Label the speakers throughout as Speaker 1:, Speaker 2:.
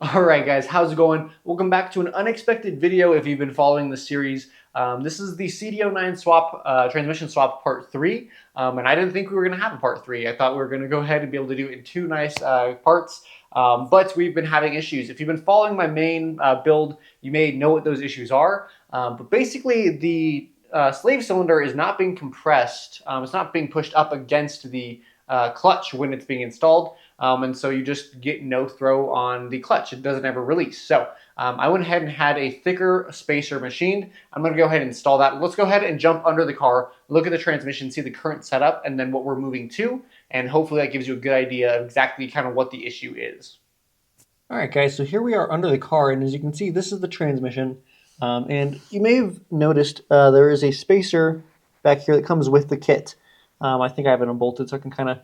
Speaker 1: Alright guys, how's it going? Welcome back to an unexpected video if you've been following the series. This is the CD009 swap, transmission swap part 3, and I didn't think we were going to have a part 3. I thought we were going to go ahead and be able to do it in two nice parts, but we've been having issues. If you've been following my main build, you may know what those issues are, but basically the slave cylinder is not being compressed, it's not being pushed up against the clutch when it's being installed, and so you just get no throw on the clutch. It doesn't ever release. So I went ahead and had a thicker spacer machined. I'm going to go ahead and install that. Let's go ahead and jump under the car, look at the transmission, see the current setup, and then what we're moving to, and hopefully that gives you a good idea of exactly kind of what the issue is.
Speaker 2: Alright guys, so here we are under the car, and as you can see, this is the transmission, and you may have noticed there is a spacer back here that comes with the kit. I think I have it unbolted, so I can kind of,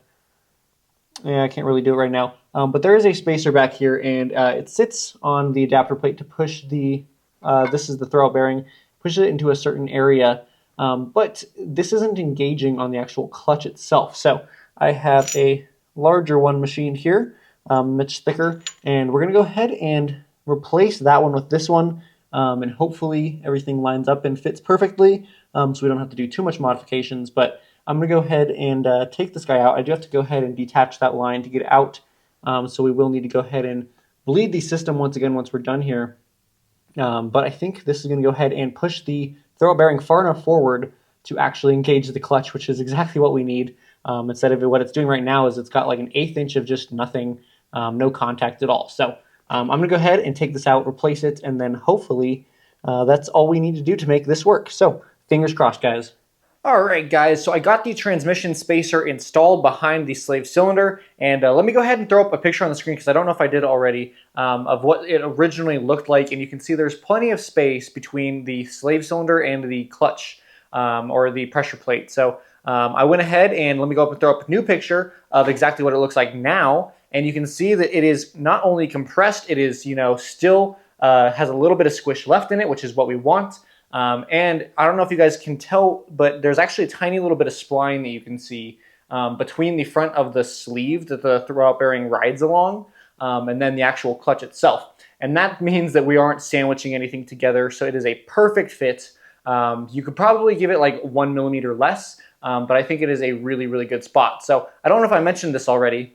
Speaker 2: I can't really do it right now. But there is a spacer back here, and it sits on the adapter plate to push the, this is the throwout bearing, push it into a certain area. But this isn't engaging on the actual clutch itself. So I have a larger one machined here, much thicker, and we're going to go ahead and replace that one with this one. And hopefully everything lines up and fits perfectly, so we don't have to do too much modifications. But I'm going to go ahead and take this guy out. I do have to go ahead and detach that line to get it out, so we will need to go ahead and bleed the system once again once we're done here. But I think this is going to go ahead and push the throwout bearing far enough forward to actually engage the clutch, which is exactly what we need. Instead of what it's doing right now is it's got like an 1/8 inch of just nothing, no contact at all. So I'm going to go ahead and take this out, replace it, and then hopefully that's all we need to do to make this work. So fingers crossed, guys.
Speaker 1: Alright guys, so I got the transmission spacer installed behind the slave cylinder, and let me go ahead and throw up a picture on the screen because I don't know if I did already, of what it originally looked like, and you can see there's plenty of space between the slave cylinder and the clutch, or the pressure plate. So I went ahead and let me go up and throw up a new picture of exactly what it looks like now, and you can see that it is not only compressed, it is, still has a little bit of squish left in it, which is what we want. And I don't know if you guys can tell, but there's actually a tiny little bit of spline that you can see between the front of the sleeve that the throwout bearing rides along, and then the actual clutch itself. And that means that we aren't sandwiching anything together, so it is a perfect fit. You could probably give it like 1 millimeter less, but I think it is a really, really good spot. So I don't know if I mentioned this already,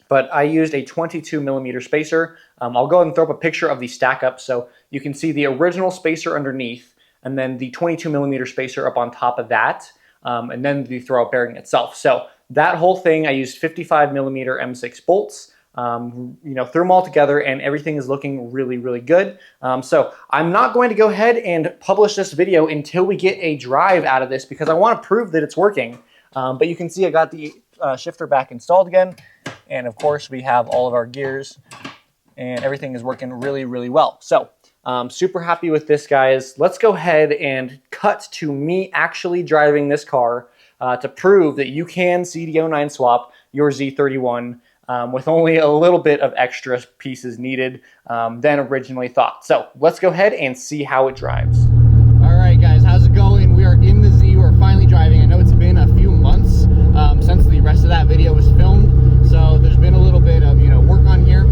Speaker 1: but I used a 22 millimeter spacer. I'll go ahead and throw up a picture of the stack up so you can see the original spacer underneath, and then the 22 millimeter spacer up on top of that, and then the throwout bearing itself. So that whole thing, I used 55 millimeter M6 bolts, threw them all together, and everything is looking really, really good. So I'm not going to go ahead and publish this video until we get a drive out of this because I want to prove that it's working. But you can see I got the shifter back installed again, and of course we have all of our gears, and everything is working really, really well. So super happy with this, guys. Let's go ahead and cut to me actually driving this car to prove that you can CD009 swap your Z31 with only a little bit of extra pieces needed than originally thought. So let's go ahead and see how it drives.
Speaker 3: All right, guys, how's it going? We are in the Z. We're finally driving. I know it's been a few months since the rest of that video was filmed, so there's been a little bit of work on here.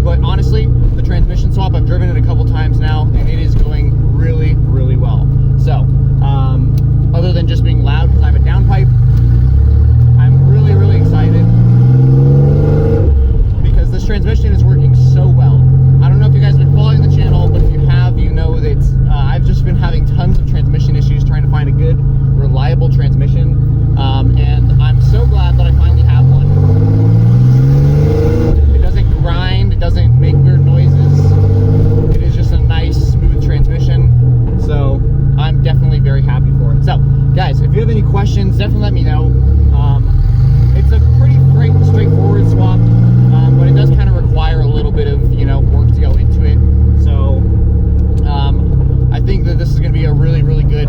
Speaker 3: But honestly, the transmission swap, I've driven it a couple times now, and it is going really, really well. So, other than just being loud because I have a downpipe, I'm really, really excited because this transmission is working so well. I don't know if you guys have been following the channel, but if you have, you know that I've just been having tons of transmission issues trying to find a good, reliable transmission, and I'm so glad that I finally have one. Grind, it doesn't make weird noises. It is just a nice, smooth transmission. So I'm definitely very happy for it. So, guys, if you have any questions, definitely let me know. It's a pretty straightforward swap, but it does kind of require a little bit of work to go into it. So I think that this is going to be a really, really good